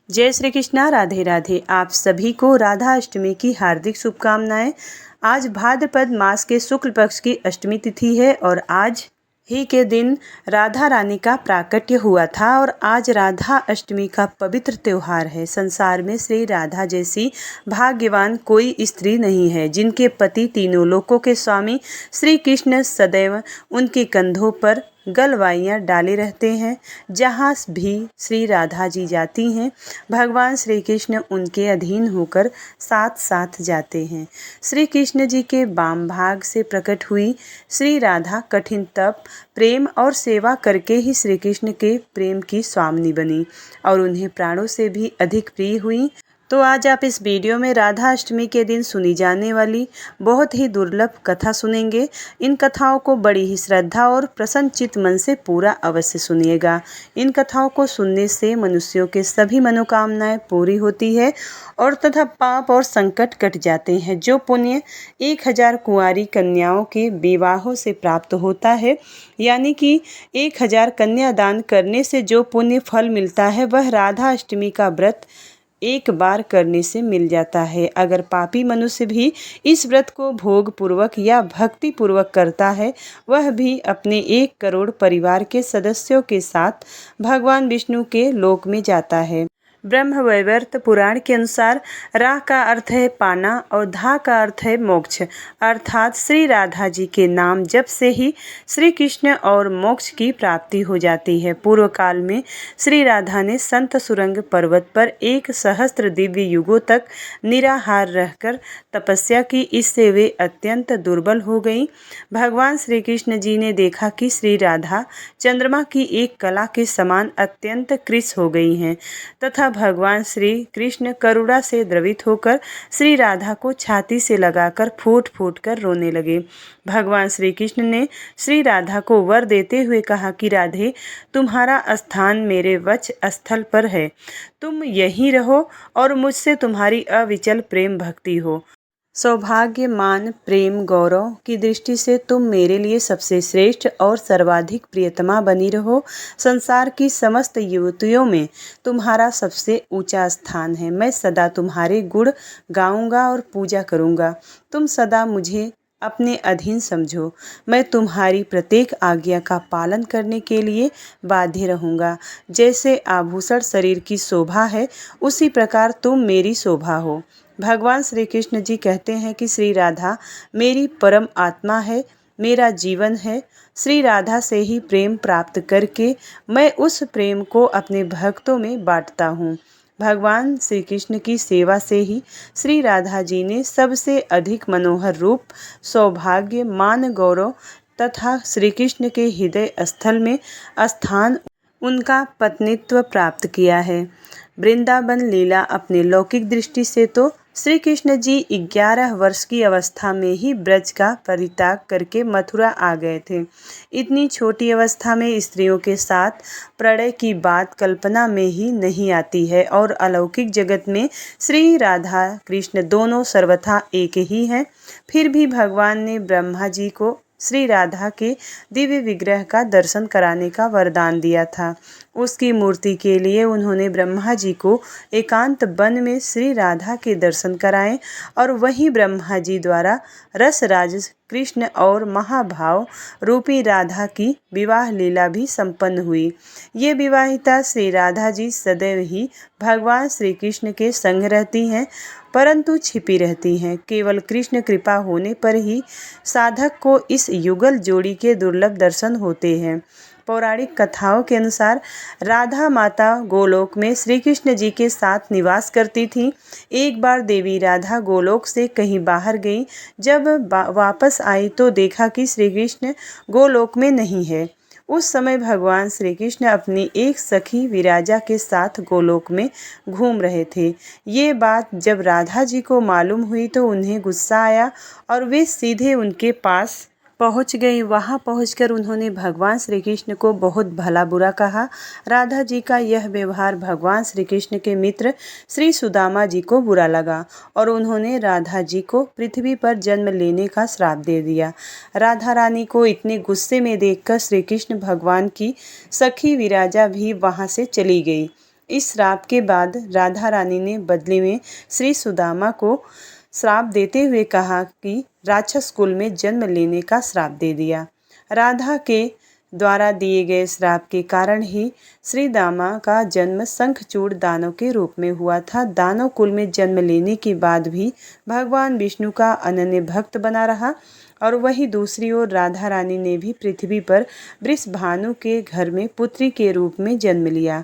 जय श्री कृष्णा। राधे राधे। आप सभी को राधा अष्टमी की हार्दिक शुभकामनाएं। आज भाद्रपद मास के शुक्ल पक्ष की अष्टमी तिथि है और आज ही के दिन राधा रानी का प्राकट्य हुआ था और आज राधा अष्टमी का पवित्र त्योहार है। संसार में श्री राधा जैसी भाग्यवान कोई स्त्री नहीं है, जिनके पति तीनों लोकों के स्वामी श्री कृष्ण सदैव उनके कंधों पर गलवाइयाँ डाले रहते हैं। जहाँ भी श्री राधा जी जाती हैं, भगवान श्री कृष्ण उनके अधीन होकर साथ साथ जाते हैं। श्री कृष्ण जी के वाम भाग से प्रकट हुई श्री राधा कठिन तप, प्रेम और सेवा करके ही श्री कृष्ण के प्रेम की स्वामिनी बनी और उन्हें प्राणों से भी अधिक प्रिय हुई। तो आज आप इस वीडियो में राधा अष्टमी के दिन सुनी जाने वाली बहुत ही दुर्लभ कथा सुनेंगे। इन कथाओं को बड़ी ही श्रद्धा और प्रसन्नचित्त मन से पूरा अवश्य सुनिएगा। इन कथाओं को सुनने से मनुष्यों के सभी मनोकामनाएं पूरी होती है और तथा पाप और संकट कट जाते हैं। जो पुण्य 1000 कुंवारी कन्याओं के विवाहों से प्राप्त होता है, यानी कि 1000 कन्यादान करने से जो पुण्य फल मिलता है, वह राधा अष्टमी का व्रत एक बार करने से मिल जाता है। अगर पापी मनुष्य भी इस व्रत को भोग पूर्वक या भक्ति पूर्वक करता है, वह भी अपने 1 करोड़ परिवार के सदस्यों के साथ भगवान विष्णु के लोक में जाता है। ब्रह्म वैवर्त पुराण के अनुसार राह का अर्थ है पाना और धा का अर्थ है मोक्ष, अर्थात श्री राधा जी के नाम जप से ही श्री कृष्ण और मोक्ष की प्राप्ति हो जाती है। पूर्व काल में श्री राधा ने संत सुरंग पर्वत पर 1 सहस्त्र दिव्य युगों तक निराहार रहकर तपस्या की, इससे वे अत्यंत दुर्बल हो गईं। भगवान श्री कृष्ण जी ने देखा कि श्री राधा चंद्रमा की एक कला के समान अत्यंत कृश हो गई हैं तथा भगवान श्री कृष्ण करुणा से द्रवित होकर श्री राधा को छाती से लगाकर फूट फूट कर रोने लगे। भगवान श्री कृष्ण ने श्री राधा को वर देते हुए कहा कि राधे, तुम्हारा स्थान मेरे वक्ष स्थल पर है। तुम यहीं रहो और मुझसे तुम्हारी अविचल प्रेम भक्ति हो। सौभाग्य, मान, प्रेम, गौरव की दृष्टि से तुम मेरे लिए सबसे श्रेष्ठ और सर्वाधिक प्रियतमा बनी रहो। संसार की समस्त युवतियों में तुम्हारा सबसे ऊंचा स्थान है। मैं सदा तुम्हारे गुण गाऊंगा और पूजा करूंगा। तुम सदा मुझे अपने अधीन समझो। मैं तुम्हारी प्रत्येक आज्ञा का पालन करने के लिए बाध्य रहूंगा। जैसे आभूषण शरीर की शोभा है, उसी प्रकार तुम मेरी शोभा हो। भगवान श्री कृष्ण जी कहते हैं कि श्री राधा मेरी परम आत्मा है, मेरा जीवन है। श्री राधा से ही प्रेम प्राप्त करके मैं उस प्रेम को अपने भक्तों में बांटता हूँ। भगवान श्री कृष्ण की सेवा से ही श्री राधा जी ने सबसे अधिक मनोहर रूप, सौभाग्य, मान, गौरव तथा श्री कृष्ण के हृदय स्थल में स्थान, उनका पत्नीत्व प्राप्त किया है। वृंदावन लीला अपने लौकिक दृष्टि से तो श्री कृष्ण जी 11 वर्ष की अवस्था में ही ब्रज का परित्याग करके मथुरा आ गए थे। इतनी छोटी अवस्था में स्त्रियों के साथ प्रणय की बात कल्पना में ही नहीं आती है और अलौकिक जगत में श्री राधा कृष्ण दोनों सर्वथा एक ही हैं। फिर भी भगवान ने ब्रह्मा जी को श्री राधा के दिव्य विग्रह का दर्शन कराने का वरदान दिया था। उसकी मूर्ति के लिए उन्होंने ब्रह्मा जी को एकांत वन में श्री राधा के दर्शन कराए और वहीं ब्रह्मा जी द्वारा रसराज कृष्ण और महाभाव रूपी राधा की विवाह लीला भी संपन्न हुई। ये विवाहिता श्री राधा जी सदैव ही भगवान श्री कृष्ण के संग रहती हैं, परंतु छिपी रहती हैं। केवल कृष्ण कृपा होने पर ही साधक को इस युगल जोड़ी के दुर्लभ दर्शन होते हैं। पौराणिक कथाओं के अनुसार राधा माता गोलोक में श्री कृष्ण जी के साथ निवास करती थी। एक बार देवी राधा गोलोक से कहीं बाहर गई। जब वापस आई तो देखा कि श्री कृष्ण गोलोक में नहीं है। उस समय भगवान श्री कृष्ण अपनी एक सखी विराजा के साथ गोलोक में घूम रहे थे। ये बात जब राधा जी को मालूम हुई तो उन्हें गुस्सा आया और वे सीधे उनके पास पहुंच गई। वहां पहुंचकर उन्होंने भगवान श्री कृष्ण को बहुत भला बुरा कहा। राधा जी का यह व्यवहार भगवान श्री कृष्ण के मित्र श्री सुदामा जी को बुरा लगा और उन्होंने राधा जी को पृथ्वी पर जन्म लेने का श्राप दे दिया। राधा रानी को इतने गुस्से में देखकर श्री कृष्ण भगवान की सखी विराजा भी वहां से चली गई। इस श्राप के बाद राधा रानी ने बदले में श्री सुदामा को श्राप देते हुए कहा कि राक्षस कुल में जन्म लेने का श्राप दे दिया। राधा के द्वारा दिए गए श्राप के कारण ही श्री दामा का जन्म शंखचूड़ दानव के रूप में हुआ था। दानव कुल में जन्म लेने के बाद भी भगवान विष्णु का अनन्य भक्त बना रहा और वही दूसरी ओर राधा रानी ने भी पृथ्वी पर वृषभानु के घर में पुत्री के रूप में जन्म लिया।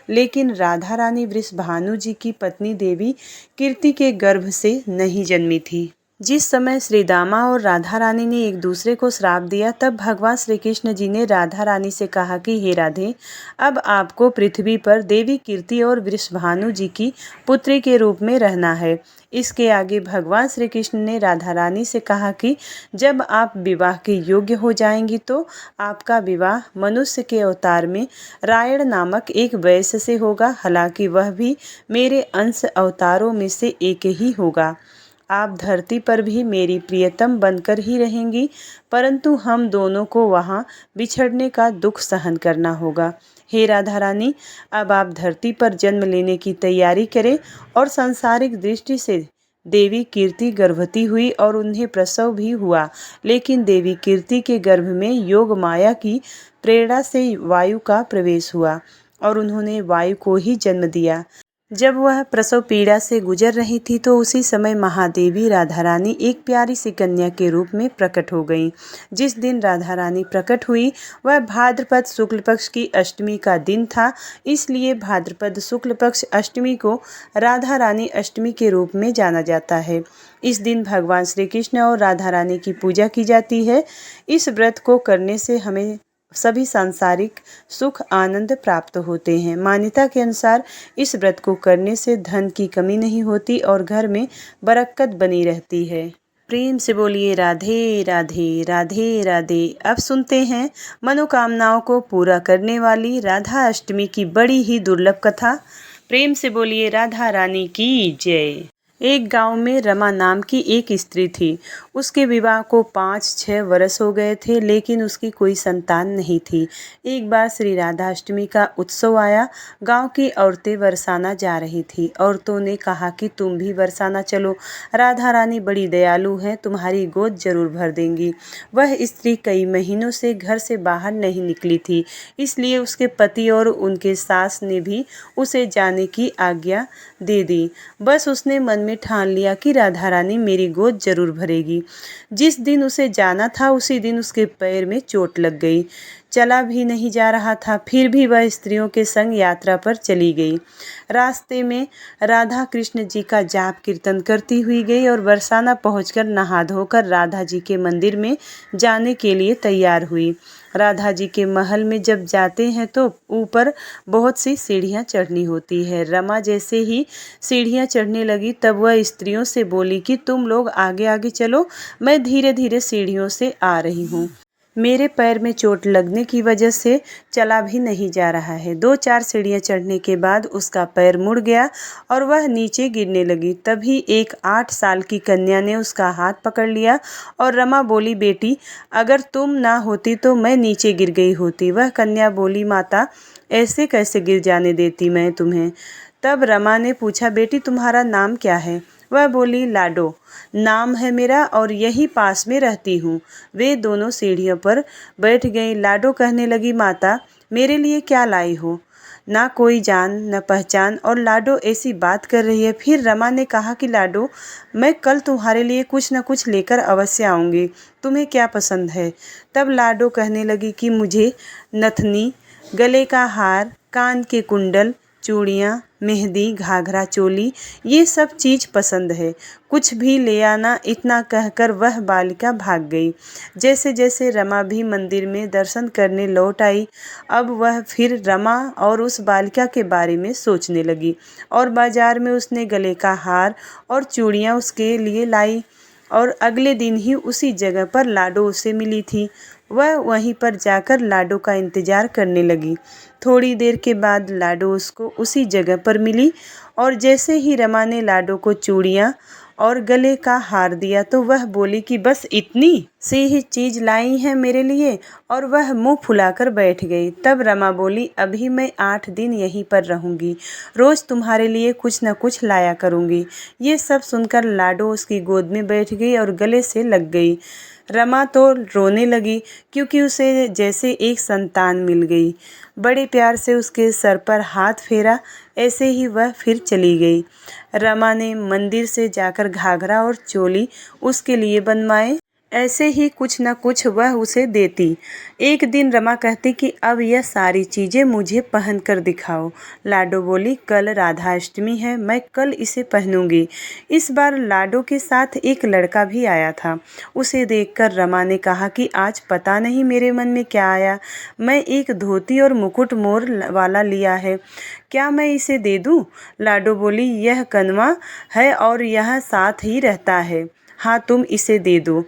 लेकिन राधा रानी वृषभानु जी की पत्नी देवी कीर्ति के गर्भ से नहीं जन्मी थी। जिस समय श्री दामा और राधा रानी ने एक दूसरे को श्राप दिया, तब भगवान श्री कृष्ण जी ने राधा रानी से कहा कि हे राधे, अब आपको पृथ्वी पर देवी कीर्ति और वृषभानु जी की पुत्री के रूप में रहना है। इसके आगे भगवान श्री कृष्ण ने राधा रानी से कहा कि जब आप विवाह के योग्य हो जाएंगी तो आपका विवाह मनुष्य के अवतार में रायण नामक एक वैश्य से होगा। हालांकि वह भी मेरे अंश अवतारों में से एक ही होगा। आप धरती पर भी मेरी प्रियतम बनकर ही रहेंगी, परंतु हम दोनों को वहाँ बिछड़ने का दुख सहन करना होगा। हे राधा रानी, अब आप धरती पर जन्म लेने की तैयारी करें। और सांसारिक दृष्टि से देवी कीर्ति गर्भवती हुई और उन्हें प्रसव भी हुआ। लेकिन देवी कीर्ति के गर्भ में योग माया की प्रेरणा से वायु का प्रवेश हुआ और उन्होंने वायु को ही जन्म दिया। जब वह प्रसव पीड़ा से गुजर रही थी तो उसी समय महादेवी राधा रानी एक प्यारी सी कन्या के रूप में प्रकट हो गई। जिस दिन राधा रानी प्रकट हुई वह भाद्रपद शुक्ल पक्ष की अष्टमी का दिन था, इसलिए भाद्रपद शुक्ल पक्ष अष्टमी को राधा रानी अष्टमी के रूप में जाना जाता है। इस दिन भगवान श्री कृष्ण और राधा रानी की पूजा की जाती है। इस व्रत को करने से हमें सभी सांसारिक सुख आनंद प्राप्त होते हैं। मान्यता के अनुसार इस व्रत को करने से धन की कमी नहीं होती और घर में बरकत बनी रहती है। प्रेम से बोलिए राधे राधे राधे राधे। अब सुनते हैं मनोकामनाओं को पूरा करने वाली राधा अष्टमी की बड़ी ही दुर्लभ कथा। प्रेम से बोलिए राधा रानी की जय। एक गांव में रमा नाम की एक स्त्री थी। उसके विवाह को 5-6 वर्ष हो गए थे, लेकिन उसकी कोई संतान नहीं थी। एक बार श्री राधा अष्टमी का उत्सव आया। गांव की औरतें बरसाना जा रही थी। औरतों ने कहा कि तुम भी बरसाना चलो, राधा रानी बड़ी दयालु हैं, तुम्हारी गोद जरूर भर देंगी। वह स्त्री कई महीनों से घर से बाहर नहीं निकली थी, इसलिए उसके पति और उनके सास ने भी उसे जाने की आज्ञा दे दी। बस उसने मन में ठान लिया कि राधा रानी मेरी गोद जरूर भरेगी। जिस दिन उसे जाना था उसी दिन उसके पैर में चोट लग गई। चला भी नहीं जा रहा था, फिर भी वह स्त्रियों के संग यात्रा पर चली गई। रास्ते में राधा कृष्ण जी का जाप कीर्तन करती हुई गई और बरसाना पहुंचकर नहा धोकर राधा जी के मंदिर में जाने के लिए तैयार हुई। राधा जी के महल में जब जाते हैं तो ऊपर बहुत सी सीढ़ियाँ चढ़नी होती है। रमा जैसे ही सीढ़ियाँ चढ़ने लगी तब वह स्त्रियों से बोली कि तुम लोग आगे आगे चलो, मैं धीरे धीरे सीढ़ियों से आ रही हूँ। मेरे पैर में चोट लगने की वजह से चला भी नहीं जा रहा है। 2-4 सीढ़ियाँ चढ़ने के बाद उसका पैर मुड़ गया और वह नीचे गिरने लगी। तभी एक 8 साल की कन्या ने उसका हाथ पकड़ लिया और रमा बोली, बेटी अगर तुम ना होती तो मैं नीचे गिर गई होती। वह कन्या बोली, माता ऐसे कैसे गिर जाने देती मैं तुम्हें। तब रमा ने पूछा, बेटी तुम्हारा नाम क्या है। वह बोली, लाडो नाम है मेरा और यही पास में रहती हूँ। वे दोनों सीढ़ियों पर बैठ गईं। लाडो कहने लगी, माता मेरे लिए क्या लाई हो, ना कोई जान न पहचान। और लाडो ऐसी बात कर रही है। फिर रमा ने कहा कि लाडो मैं कल तुम्हारे लिए कुछ न कुछ लेकर अवश्य आऊँगी, तुम्हें क्या पसंद है। तब लाडो कहने लगी कि मुझे नथनी, गले का हार, कान के कुंडल, चूड़ियाँ, मेहंदी, घाघरा चोली ये सब चीज़ पसंद है, कुछ भी ले आना। इतना कहकर वह बालिका भाग गई। जैसे जैसे रमा भी मंदिर में दर्शन करने लौट आई, अब वह फिर रमा और उस बालिका के बारे में सोचने लगी और बाजार में उसने गले का हार और चूड़ियाँ उसके लिए लाई। और अगले दिन ही उसी जगह पर लाडो उसे मिली थी। वह वहीं पर जाकर लाडो का इंतज़ार करने लगी। थोड़ी देर के बाद लाडो उसको उसी जगह पर मिली और जैसे ही रमा ने लाडो को चूड़ियाँ और गले का हार दिया तो वह बोली कि बस इतनी। सी ही चीज़ लाई हैं मेरे लिए। और वह मुंह फुलाकर बैठ गई। तब रमा बोली, अभी मैं 8 दिन यहीं पर रहूंगी, रोज़ तुम्हारे लिए कुछ न कुछ लाया करूंगी। ये सब सुनकर लाडो उसकी गोद में बैठ गई और गले से लग गई। रमा तो रोने लगी क्योंकि उसे जैसे एक संतान मिल गई। बड़े प्यार से उसके सर पर हाथ फेरा। ऐसे ही वह फिर चली गई। रमा ने मंदिर से जाकर घाघरा और चोली उसके लिए बनवाए। ऐसे ही कुछ न कुछ वह उसे देती। एक दिन रमा कहती कि अब यह सारी चीज़ें मुझे पहन कर दिखाओ। लाडो बोली, कल राधा अष्टमी है, मैं कल इसे पहनूंगी। इस बार लाडो के साथ एक लड़का भी आया था। उसे देखकर रमा ने कहा कि आज पता नहीं मेरे मन में क्या आया, मैं एक धोती और मुकुट मोर वाला लिया है, क्या मैं इसे दे दूं? लाडो बोली, यह कनवा है और यह साथ ही रहता है, हाँ तुम इसे दे दो।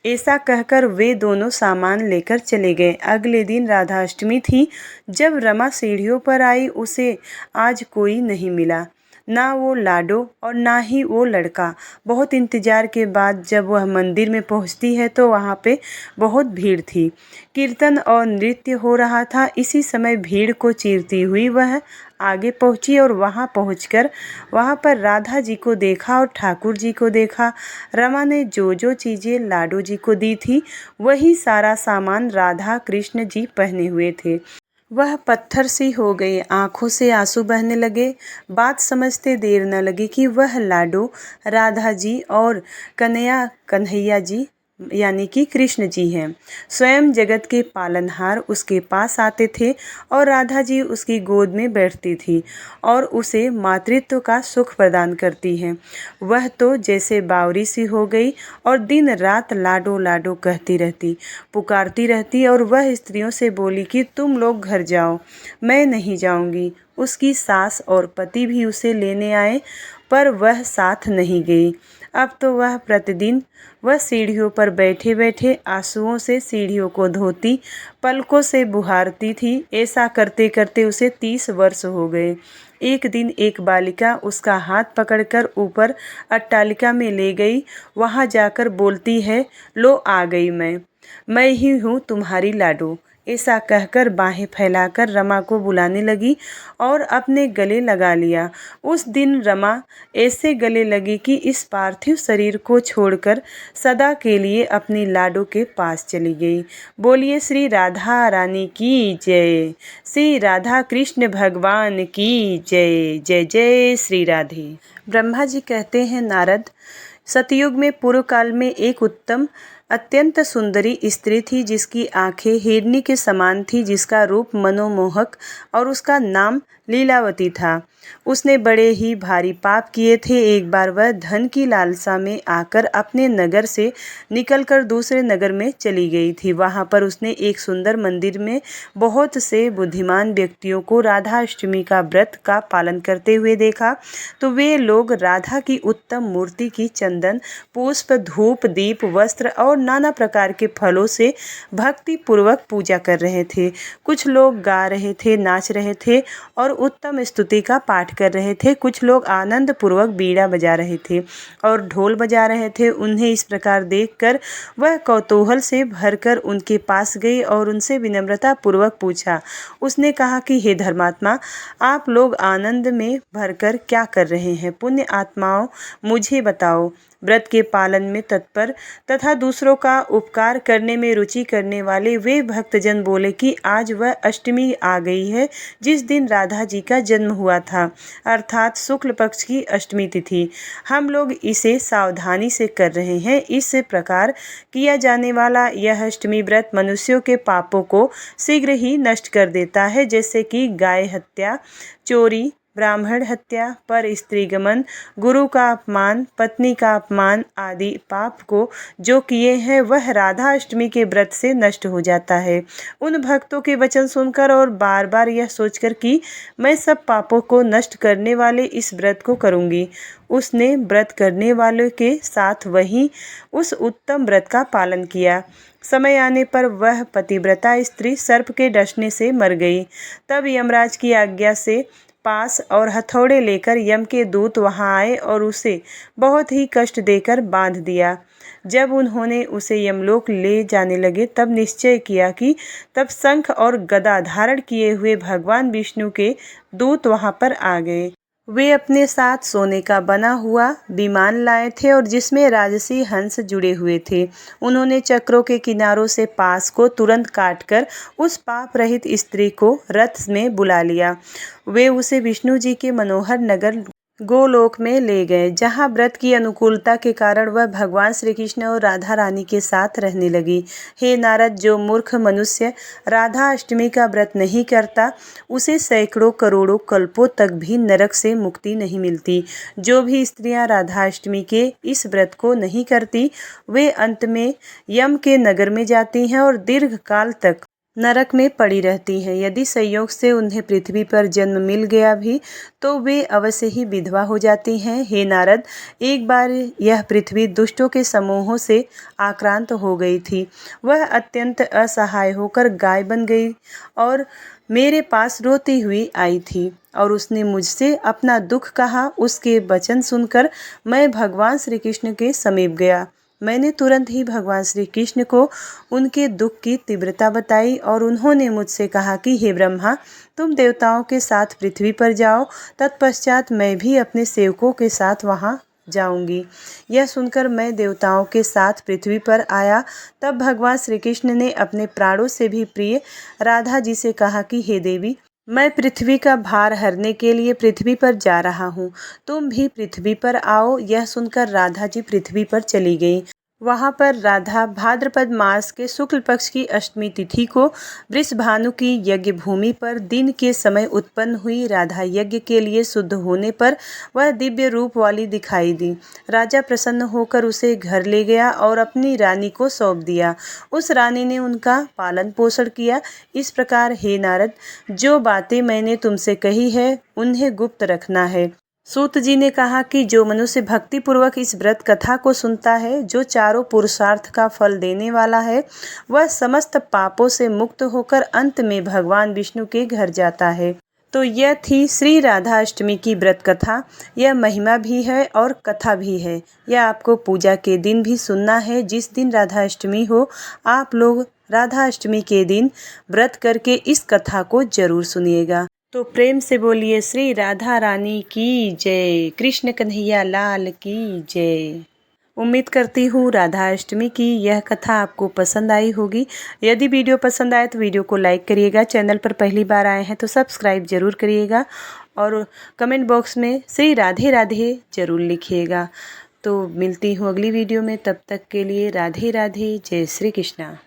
ऐसा कहकर वे दोनों सामान लेकर चले गए। अगले दिन राधा अष्टमी थी। जब रमा सीढ़ियों पर आई, उसे आज कोई नहीं मिला, ना वो लाडो और ना ही वो लड़का। बहुत इंतजार के बाद जब वह मंदिर में पहुंचती है तो वहाँ पे बहुत भीड़ थी। कीर्तन और नृत्य हो रहा था। इसी समय भीड़ को चीरती हुई वह आगे पहुंची और वहां पहुंचकर वहां पर राधा जी को देखा और ठाकुर जी को देखा। रमा ने जो जो चीज़ें लाडो जी को दी थी वही सारा सामान राधा कृष्ण जी पहने हुए थे। वह पत्थर सी हो गई, आंखों से आंसू बहने लगे। बात समझते देर न लगी कि वह लाडो राधा जी और कन्हैया जी यानी कि कृष्ण जी हैं। स्वयं जगत के पालनहार उसके पास आते थे और राधा जी उसकी गोद में बैठती थी और उसे मातृत्व का सुख प्रदान करती हैं। वह तो जैसे बावरी सी हो गई और दिन रात लाडो लाडो कहती रहती, पुकारती रहती। और वह स्त्रियों से बोली कि तुम लोग घर जाओ, मैं नहीं जाऊंगी। उसकी सास और पति भी उसे लेने आए पर वह साथ नहीं गई। अब तो वह प्रतिदिन वह सीढ़ियों पर बैठे बैठे आंसुओं से सीढ़ियों को धोती, पलकों से बुहारती थी। ऐसा करते करते उसे 30 वर्ष हो गए। एक दिन एक बालिका उसका हाथ पकड़कर ऊपर अट्टालिका में ले गई। वहां जाकर बोलती है, लो आ गई मैं ही हूँ तुम्हारी लाडो। ऐसा कहकर बाहें फैलाकर रमा को बुलाने लगी और अपने गले लगा लिया। उस दिन रमा ऐसे गले लगी कि इस पार्थिव शरीर को छोड़कर सदा के लिए अपनी लाडो के पास चली गई। बोलिए श्री राधा रानी की जय, श्री राधा कृष्ण भगवान की जय। जय जय श्री राधे। ब्रह्मा जी कहते हैं, नारद, सतयुग में पूर्व काल में एक उत्तम अत्यंत सुंदरी स्त्री थी जिसकी आंखें हिरनी के समान थी, जिसका रूप मनोमोहक और उसका नाम लीलावती था। उसने बड़े ही भारी पाप किए थे। एक बार वह धन की लालसा में आकर अपने नगर से निकलकर दूसरे नगर में चली गई थी। वहां पर उसने एक सुंदर मंदिर में बहुत से बुद्धिमान व्यक्तियों को राधा अष्टमी का व्रत का पालन करते हुए देखा। तो वे लोग राधा की उत्तम मूर्ति की चंदन, पुष्प, धूप, दीप, वस्त्र और नाना प्रकार के फलों से भक्ति पूर्वक पूजा कर रहे थे। कुछ लोग गा रहे थे, नाच रहे थे और उत्तम स्तुति का पाठ कर रहे थे। कुछ लोग आनंद पूर्वक बीड़ा बजा रहे थे और ढोल बजा रहे थे। उन्हें इस प्रकार देखकर वह कौतूहल से भरकर उनके पास गई और उनसे विनम्रता पूर्वक पूछा। उसने कहा कि हे धर्मात्मा, आप लोग आनंद में भरकर क्या कर रहे हैं? पुण्य आत्माओं, मुझे बताओ। व्रत के पालन में तत्पर तथा दूसरों का उपकार करने में रुचि करने वाले वे भक्तजन बोले कि आज वह अष्टमी आ गई है जिस दिन राधा जी का जन्म हुआ था, अर्थात शुक्ल पक्ष की अष्टमी तिथि। हम लोग इसे सावधानी से कर रहे हैं। इस प्रकार किया जाने वाला यह अष्टमी व्रत मनुष्यों के पापों को शीघ्र ही नष्ट कर देता है, जैसे कि गाय हत्या, चोरी, ब्राह्मण हत्या, पर स्त्री गमन, गुरु का अपमान, पत्नी का अपमान आदि पाप को जो किए हैं वह राधा अष्टमी के व्रत से नष्ट हो जाता है। उन भक्तों के वचन सुनकर और बार बार यह सोचकर कि मैं सब पापों को नष्ट करने वाले इस व्रत को करूंगी, उसने व्रत करने वालों के साथ वही उस उत्तम व्रत का पालन किया। समय आने पर वह पतिव्रता स्त्री सर्प के डसने से मर गई। तब यमराज की आज्ञा से पास और हथौड़े लेकर यम के दूत वहां आए और उसे बहुत ही कष्ट देकर बांध दिया। जब उन्होंने उसे यमलोक ले जाने लगे तब निश्चय किया कि तब शंख और गदा धारण किए हुए भगवान विष्णु के दूत वहां पर आ गए। वे अपने साथ सोने का बना हुआ विमान लाए थे और जिसमें राजसी हंस जुड़े हुए थे। उन्होंने चक्रों के किनारों से पास को तुरंत काटकर उस पाप रहित स्त्री को रथ में बुला लिया। वे उसे विष्णु जी के मनोहर नगर गोलोक में ले गए, जहां व्रत की अनुकूलता के कारण वह भगवान श्री कृष्ण और राधा रानी के साथ रहने लगी। हे नारद, जो मूर्ख मनुष्य राधा अष्टमी का व्रत नहीं करता उसे सैकड़ों करोड़ों कल्पों तक भी नरक से मुक्ति नहीं मिलती। जो भी स्त्रियां राधा अष्टमी के इस व्रत को नहीं करती वे अंत में यम के नगर में जाती हैं और दीर्घ काल तक नरक में पड़ी रहती हैं। यदि संयोग से उन्हें पृथ्वी पर जन्म मिल गया भी तो वे अवश्य ही विधवा हो जाती हैं। हे नारद, एक बार यह पृथ्वी दुष्टों के समूहों से आक्रांत हो गई थी। वह अत्यंत असहाय होकर गाय बन गई और मेरे पास रोती हुई आई थी और उसने मुझसे अपना दुख कहा। उसके वचन सुनकर मैं भगवान श्री कृष्ण के समीप गया। मैंने तुरंत ही भगवान श्री कृष्ण को उनके दुख की तीव्रता बताई और उन्होंने मुझसे कहा कि हे ब्रह्मा, तुम देवताओं के साथ पृथ्वी पर जाओ, तत्पश्चात मैं भी अपने सेवकों के साथ वहां जाऊंगी। यह सुनकर मैं देवताओं के साथ पृथ्वी पर आया। तब भगवान श्री कृष्ण ने अपने प्राणों से भी प्रिय राधा जी से कहा कि हे देवी, मैं पृथ्वी का भार हरने के लिए पृथ्वी पर जा रहा हूँ, तुम भी पृथ्वी पर आओ। यह सुनकर राधा जी पृथ्वी पर चली गई। वहां पर राधा भाद्रपद मास के शुक्ल पक्ष की अष्टमी तिथि को वृषभानु की यज्ञ भूमि पर दिन के समय उत्पन्न हुई। राधा यज्ञ के लिए शुद्ध होने पर वह दिव्य रूप वाली दिखाई दी। राजा प्रसन्न होकर उसे घर ले गया और अपनी रानी को सौंप दिया। उस रानी ने उनका पालन पोषण किया। इस प्रकार हे नारद, जो बातें मैंने तुमसे कही है उन्हें गुप्त रखना है। सूत जी ने कहा कि जो मनुष्य भक्ति पूर्वक इस व्रत कथा को सुनता है, जो चारों पुरुषार्थ का फल देने वाला है, वह समस्त पापों से मुक्त होकर अंत में भगवान विष्णु के घर जाता है। तो यह थी श्री राधा अष्टमी की व्रत कथा। यह महिमा भी है और कथा भी है। यह आपको पूजा के दिन भी सुनना है। जिस दिन राधा अष्टमी हो आप लोग राधा अष्टमी के दिन व्रत करके इस कथा को जरूर सुनिएगा। तो प्रेम से बोलिए श्री राधा रानी की जय, कृष्ण कन्हैया लाल की जय। उम्मीद करती हूँ राधा अष्टमी की यह कथा आपको पसंद आई होगी। यदि वीडियो पसंद आए तो वीडियो को लाइक करिएगा। चैनल पर पहली बार आए हैं तो सब्सक्राइब जरूर करिएगा और कमेंट बॉक्स में श्री राधे राधे जरूर लिखिएगा। तो मिलती हूँ अगली वीडियो में, तब तक के लिए राधे राधे, जय श्री कृष्णा।